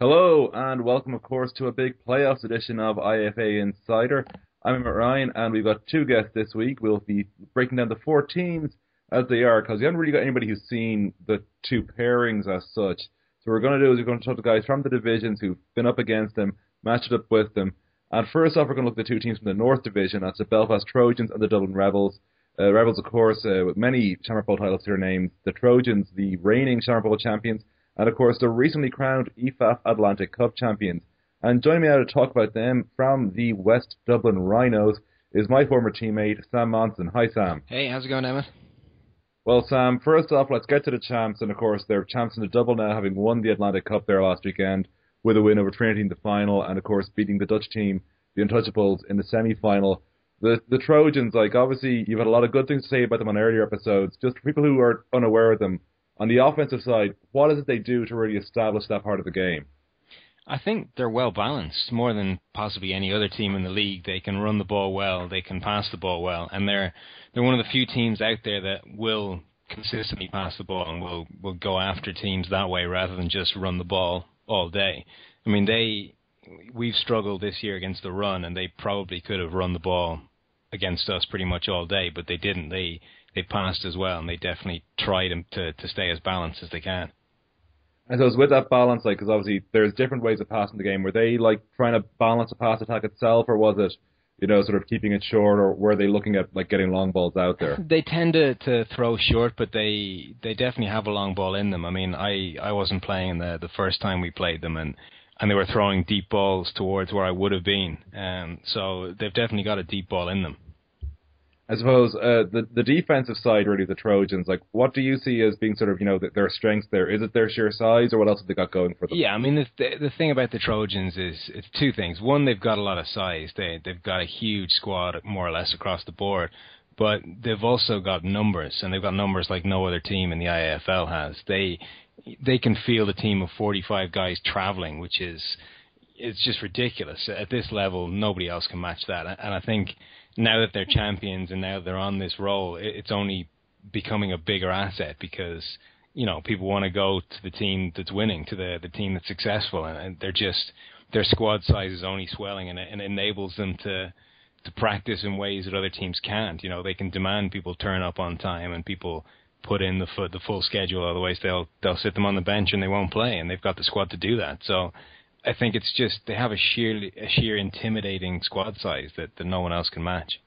Hello and welcome, of course, to a big playoffs edition of IAFA Insider. I'm Emmet Ryan, and we've got two guests this week. We'll be breaking down the four teams as they are, because we haven't really got anybody who's seen the two pairings as such. So what we're going to do is we're going to talk to guys from the divisions who've been up against them, matched up with them. And first off, we're going to look at the two teams from the North Division. That's the Belfast Trojans and the Dublin Rebels. Rebels, of course, with many Shamrock Bowl titles to their names. The Trojans, the reigning Shamrock Bowl champions. And, of course, the recently crowned IAFA Atlantic Cup champions. And joining me now to talk about them from the West Dublin Rhinos is my former teammate, Sam Monson. Hi, Sam. Hey, how's it going, Emmet? Well, Sam, first off, let's get to the champs. And, of course, they're champs in the double now, having won the Atlantic Cup there last weekend with a win over Trinity in the final and, of course, beating the Dutch team, the Untouchables, in the semi-final. The Trojans, obviously, you've had a lot of good things to say about them on earlier episodes. Just for people who are unaware of them, on the offensive side, what is it they do to really establish that part of the game? I think they're well balanced, more than possibly any other team in the league. They can run the ball well, they can pass the ball well, and they're one of the few teams out there that will consistently pass the ball and will go after teams that way rather than just run the ball all day. I mean, we've struggled this year against the run, and they probably could have run the ball against us pretty much all day, but they didn't. They passed as well, and they definitely tried to stay as balanced as they can. And so it's with that balance, because obviously there's different ways of passing the game. Were they trying to balance the pass attack itself, or was it, sort of keeping it short, or were they looking at getting long balls out there? They tend to throw short, but they definitely have a long ball in them. I mean, I wasn't playing the first time we played them, and they were throwing deep balls towards where I would have been. So they've definitely got a deep ball in them. I suppose the defensive side, really, the Trojans, what do you see as being sort of, their strengths there? Is it their sheer size, or what else have they got going for them? Yeah, I mean, the thing about the Trojans is it's two things. One, they've got a lot of size. They've got a huge squad, more or less, across the board. But they've also got numbers, and they've got numbers like no other team in the IAFL has. They can field a team of 45 guys traveling, which it's just ridiculous. At this level, nobody else can match that. And I think now that they're champions and now they're on this roll, it's only becoming a bigger asset because, people want to go to the team that's winning, to the team that's successful, and their squad size is only swelling, and it enables them to practice in ways that other teams can't. They can demand people turn up on time and people put in the full schedule, otherwise they'll sit them on the bench and they won't play, and they've got the squad to do that. So I think it's just they have a sheer intimidating squad size that no one else can match.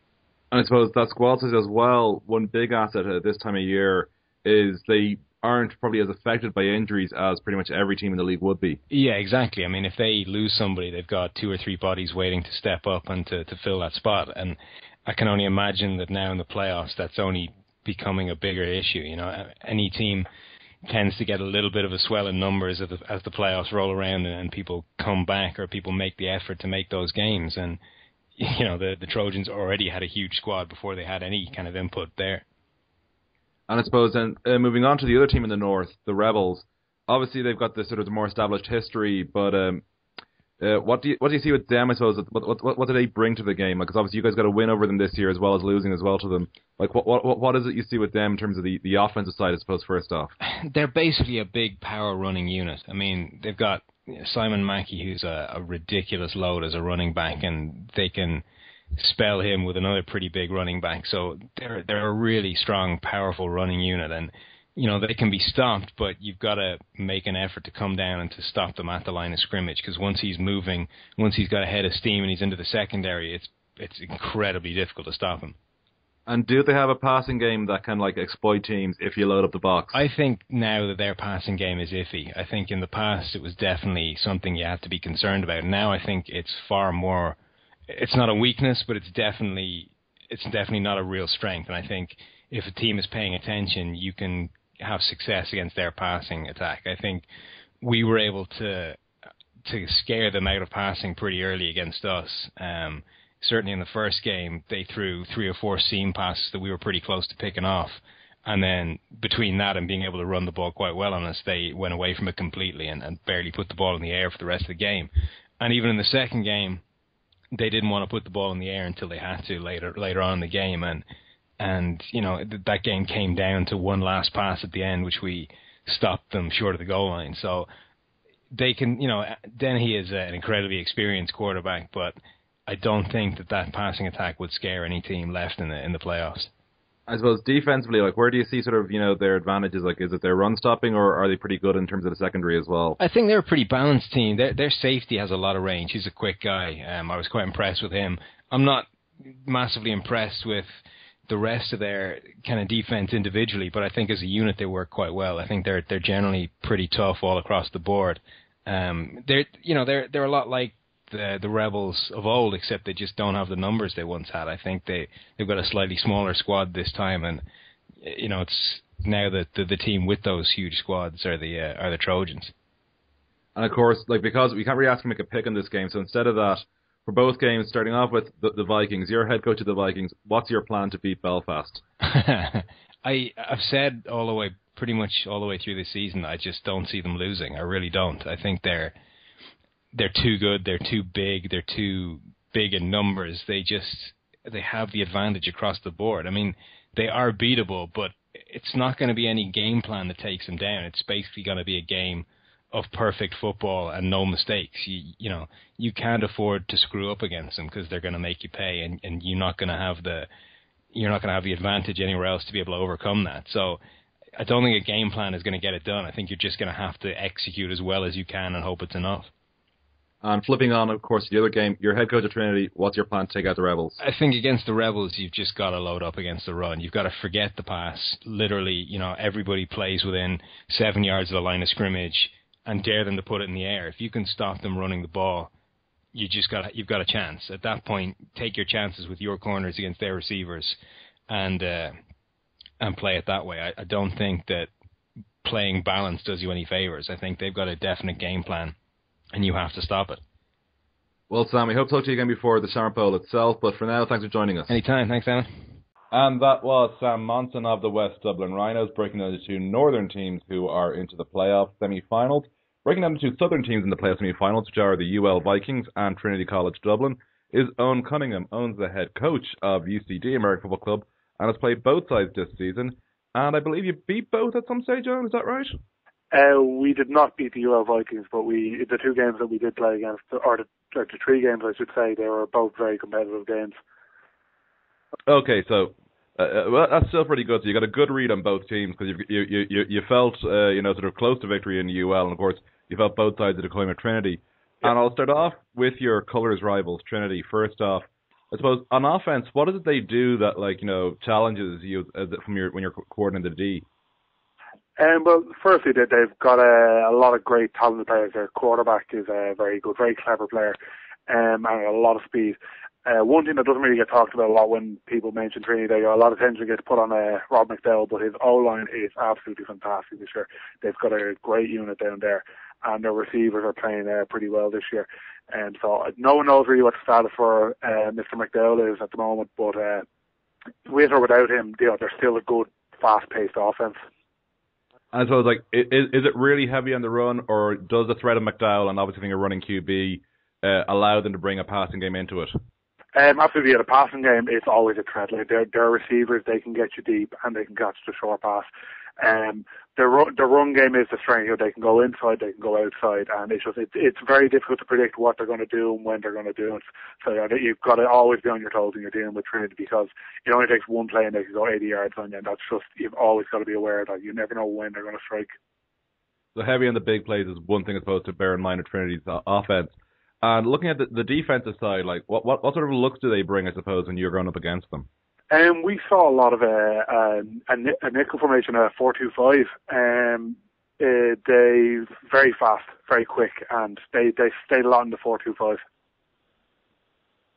And I suppose that squad size as well, one big asset at this time of year is they aren't probably as affected by injuries as pretty much every team in the league would be. Yeah, exactly. I mean, if they lose somebody, they've got two or three bodies waiting to step up and to fill that spot. And I can only imagine that now in the playoffs, that's only becoming a bigger issue. Any team tends to get a little bit of a swell in numbers as the playoffs roll around and people come back or people make the effort to make those games. And, the Trojans already had a huge squad before they had any kind of input there. And I suppose then, moving on to the other team in the North, the Rebels, obviously they've got this sort of more established history, but what do you see with them, I suppose? What do they bring to the game? Because obviously you guys got a win over them this year as well as losing as well to them. What is it you see with them in terms of the offensive side, I suppose, first off? They're basically a big power running unit. I mean, they've got Simon Mackey, who's a ridiculous load as a running back, and they can spell him with another pretty big running back. So they're a really strong, powerful running unit, and they can be stopped, but you've got to make an effort to come down and to stop them at the line of scrimmage, because once he's moving, once he's got a head of steam and he's into the secondary, it's incredibly difficult to stop him. And do they have a passing game that can exploit teams if you load up the box? I think now that their passing game is iffy. I think in the past it was definitely something you had to be concerned about. Now I think it's far more. It's not a weakness, but it's definitely not a real strength. And I think if a team is paying attention, you can have success against their passing attack. I think we were able to scare them out of passing pretty early against us. Certainly in the first game, they threw 3 or 4 seam passes that we were pretty close to picking off. And then between that and being able to run the ball quite well on us, they went away from it completely and barely put the ball in the air for the rest of the game. And even in the second game, they didn't want to put the ball in the air until they had to later on in the game. And that game came down to one last pass at the end, which we stopped them short of the goal line. So they can, Dennehy is an incredibly experienced quarterback, but I don't think that passing attack would scare any team left in the playoffs. I suppose defensively, like, where do you see sort of, their advantages? Like, is it their run stopping, or are they pretty good in terms of the secondary as well? I think they're a pretty balanced team. Their safety has a lot of range. He's a quick guy. I was quite impressed with him. I'm not massively impressed with the rest of their kind of defense individually, but I think as a unit they work quite well. I think they're generally pretty tough all across the board. They're a lot like the Rebels of old, except they just don't have the numbers they once had. I think they've got a slightly smaller squad this time, and it's now that the team with those huge squads are the Trojans. And of course, like, because we can't really ask him to make a pick in this game, so instead of that, for both games, starting off with the Vikings, you're head coach of the Vikings. What's your plan to beat Belfast? I've said pretty much all the way through this season, I just don't see them losing. I really don't. I think they're too good. They're too big. They're too big in numbers. They have the advantage across the board. I mean, they are beatable, but it's not going to be any game plan that takes them down. It's basically going to be a game of perfect football and no mistakes. You can't afford to screw up against them because they're going to make you pay, and you're not going to have the advantage anywhere else to be able to overcome that. So I don't think a game plan is going to get it done. I think you're just going to have to execute as well as you can and hope it's enough. And flipping on, of course, the other game, your head coach of Trinity, what's your plan to take out the Rebels? I think against the Rebels, you've just got to load up against the run. You've got to forget the pass. Literally, everybody plays within 7 yards of the line of scrimmage and dare them to put it in the air. If you can stop them running the ball, you've got a chance. At that point, take your chances with your corners against their receivers and play it that way. I don't think that playing balance does you any favors. I think they've got a definite game plan, and you have to stop it. Well, Sam, we hope to talk to you again before the Summer Bowl itself, but for now, thanks for joining us. Anytime. Thanks, Emmet. And that was Sam Monson of the West Dublin Rhinos, breaking down the two northern teams who are into the playoff semi-finals, breaking down the two southern teams in the playoff semi-finals, which are the UL Vikings and Trinity College Dublin, is Eoin Cunningham. Eoin's the head coach of UCD, American Football Club, and has played both sides this season. And I believe you beat both at some stage, Eoin, is that right? We did not beat the UL Vikings, but the two games that we did play against, or the three games, I should say, they were both very competitive games. Okay, so well, that's still pretty good. So you got a good read on both teams because you felt sort of close to victory in UL, and of course you felt both sides of the coin with Trinity. Yeah. And I'll start off with your colours rivals, Trinity. First off, I suppose on offense, what is it they do that challenges you when you're coordinating the D? Well, firstly, they've got a lot of great talented players. Their quarterback is a very good, very clever player, and a lot of speed. One thing that doesn't really get talked about a lot when people mention Trinity, a lot of attention gets put on Rob McDowell, but his O-line is absolutely fantastic this year. They've got a great unit down there, and their receivers are playing pretty well this year. And so no one knows really what the status for Mr. McDowell is at the moment, but with or without him, they're still a good, fast-paced offense. And so, is it really heavy on the run, or does the threat of McDowell and obviously being a running QB allow them to bring a passing game into it? Absolutely, the passing game, it's always a threat. Their receivers, they can get you deep and they can catch the short pass. The run game is the strength. They can go inside, they can go outside, and it's very difficult to predict what they're going to do and when they're going to do it. So you've got to always be on your toes when you're dealing with Trinity, because it only takes one play and they can go 80 yards on you, and you've always got to be aware that you never know when they're going to strike. So heavy on the big plays is one thing, I suppose, to bear in mind of Trinity's offense. And looking at the defensive side, what sort of looks do they bring, I suppose, when you're going up against them? We saw a lot of a nickel formation, a 4-2-5. They very fast, very quick, and they stayed a lot in the 4-2-5.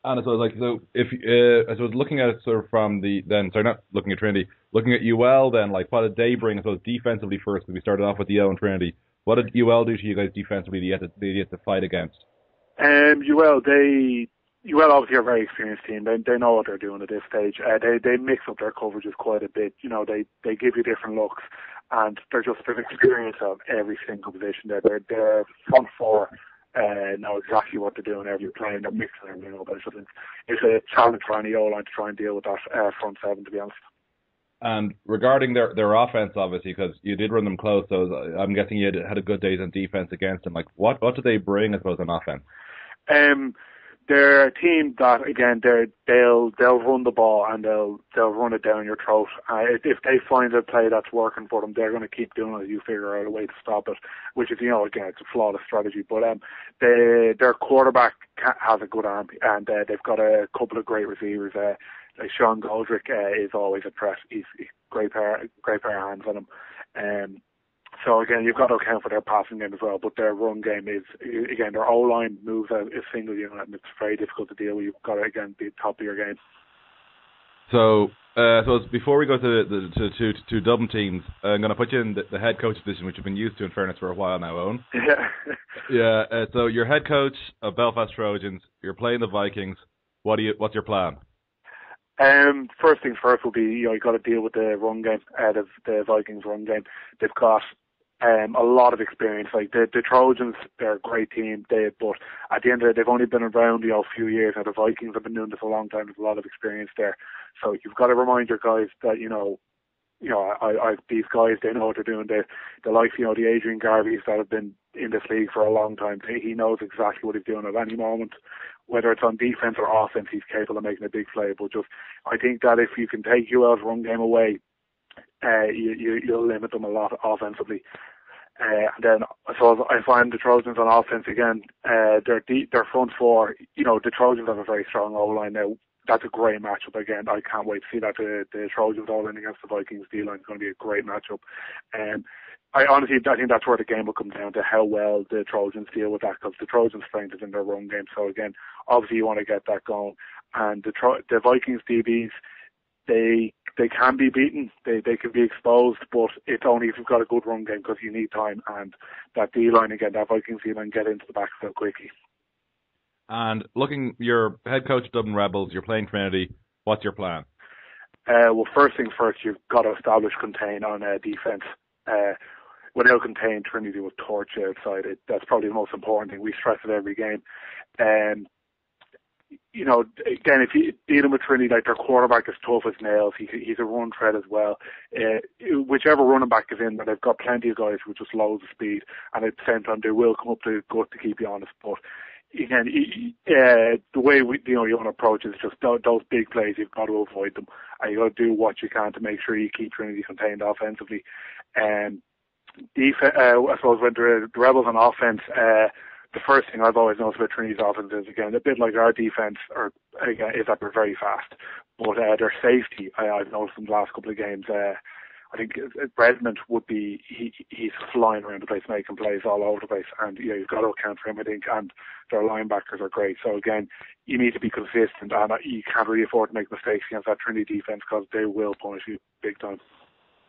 And so I suppose looking at it sort of from not looking at Trinity, looking at UL then, what did they bring, I suppose, defensively first? Because we started off with the UL and Trinity. What did UL do to you guys defensively that you had to fight against? UL obviously are a very experienced team. They know what they're doing at this stage. They mix up their coverages quite a bit. They give you different looks, and there's experience of every single position there. Their front four know exactly what they're doing every play, and they're mixing everything up. It's a challenge for any O-line to try and deal with that front seven, to be honest. And regarding their offense, obviously, because you did run them close, so I'm guessing you had a good days on defense against them. Like, what do they bring, I suppose, on offense? They're a team that again they'll run the ball and they'll run it down your throat. If they find a play that's working for them, they're going to keep doing it. You figure out a way to stop it, which is again it's a flawless strategy. But their quarterback has a good arm and they've got a couple of great receivers. Like Sean Goldrick is always a threat. He's great pair of hands on him. So again, you've got to account for their passing game as well, but their run game is, again, their O-line moves as a single unit, and it's very difficult to deal with. You've got to, again, be top of your game. So before we go to Dublin teams, I'm going to put you in the head coach position, which you've been used to, in fairness, for a while now, Eoin. Yeah. So you're head coach of Belfast Trojans. You're playing the Vikings. What's your plan? First things first will be, you got to deal with the run game, the Vikings run game. They've got a lot of experience. Like the Trojans, they're a great team. But at the end of it, they've only been around a few years. Now the Vikings have been doing this a long time. There's a lot of experience there. So you've got to remind your guys that these guys, they know what they're doing. They like the Adrian Garveys that have been in this league for a long time. He knows exactly what he's doing at any moment. Whether it's on defense or offense, he's capable of making a big play. But I think that if you can take UL's run game away, you'll limit them a lot offensively. And then I find the Trojans on offense again. Their front four. The Trojans have a very strong O-line now. That's a great matchup again. I can't wait to see that the Trojans O-line against the Vikings D-line is going to be a great matchup. I think that's where the game will come down to how well the Trojans deal with that, because the Trojans' strength is in their run game. So again, obviously you want to get that going. And the Vikings DBs, they can be beaten, they can be exposed, but it's only if you've got a good run game, because you need time. And that D-line again, that Vikings D-line, get into the backfield quickly. And your head coach of Dublin Rebels, you're playing Trinity. What's your plan? Well, first things first, you've got to establish contain on defense. Without contain, Trinity will torch you outside. That's probably the most important thing. We stress it every game. Again, if you dealing with Trinity, like their quarterback is tough as nails. He's a run threat as well. Whichever running back is in, but they've got plenty of guys with just loads of speed, and at the same time they will come up to gut to keep you honest. But again, the way you want to approach it is just those big plays. You've got to avoid them, and you got to do what you can to make sure you keep Trinity contained offensively. I suppose when the Rebels on offense, the first thing I've always noticed about Trinity's offense is, again, a bit like our defense, is that they're very fast. But their safety, I've noticed in the last couple of games, I think Redmond would be, he's flying around the place, making plays all over the place, and you've got to account for him, I think, and their linebackers are great. So again, you need to be consistent, and you can't really afford to make mistakes against that Trinity defense, because they will punish you big time.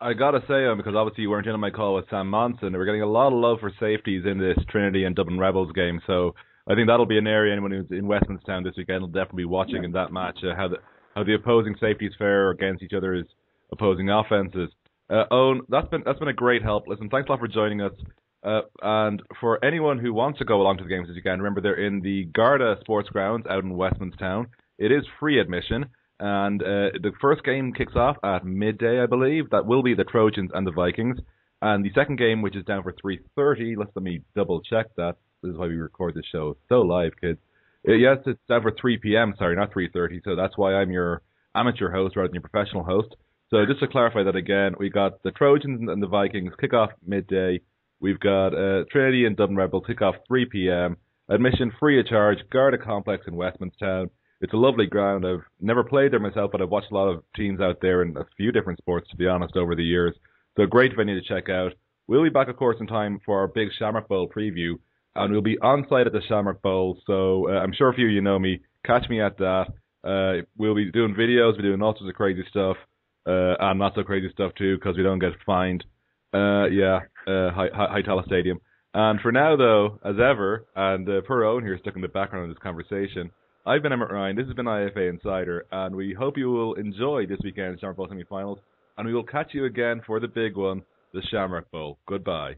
I gotta say, because obviously you weren't in on my call with Sam Monson, we're getting a lot of love for safeties in this Trinity and Dublin Rebels game. So I think that'll be an area anyone who's in Westmanstown this weekend will definitely be watching in that match. How the opposing safeties fare against each other's opposing offenses. Eoin, that's been a great help. Listen, thanks a lot for joining us. And for anyone who wants to go along to the games this weekend, remember they're in the Garda Sports Grounds out in Westmanstown. It is free admission. And the first game kicks off at midday, I believe. That will be the Trojans and the Vikings. And the second game, which is down for 3:30, let me double check that. This is why we record this show. It's so live, kids. Yes, it's down for 3 p.m., sorry, not 3:30. So that's why I'm your amateur host rather than your professional host. So just to clarify that again, we got the Trojans and the Vikings kick off midday. We've got Trinity and Dublin Rebels kick off 3 p.m. Admission free of charge, Garda Complex in Westmanstown. It's a lovely ground. I've never played there myself, but I've watched a lot of teams out there in a few different sports, to be honest, over the years. So a great venue to check out. We'll be back, of course, in time for our big Shamrock Bowl preview, and we'll be on site at the Shamrock Bowl. So I'm sure a few of you know me. Catch me at that. We'll be doing videos, we're doing all sorts of crazy stuff, and not so crazy stuff too, because we don't get fined. Hightower Stadium. And for now, though, as ever, and per Eoin here stuck in the background of this conversation, I've been Emmet Ryan, this has been IAFA Insider, and we hope you will enjoy this weekend's Shamrock Bowl semi-finals, and we will catch you again for the big one, the Shamrock Bowl. Goodbye.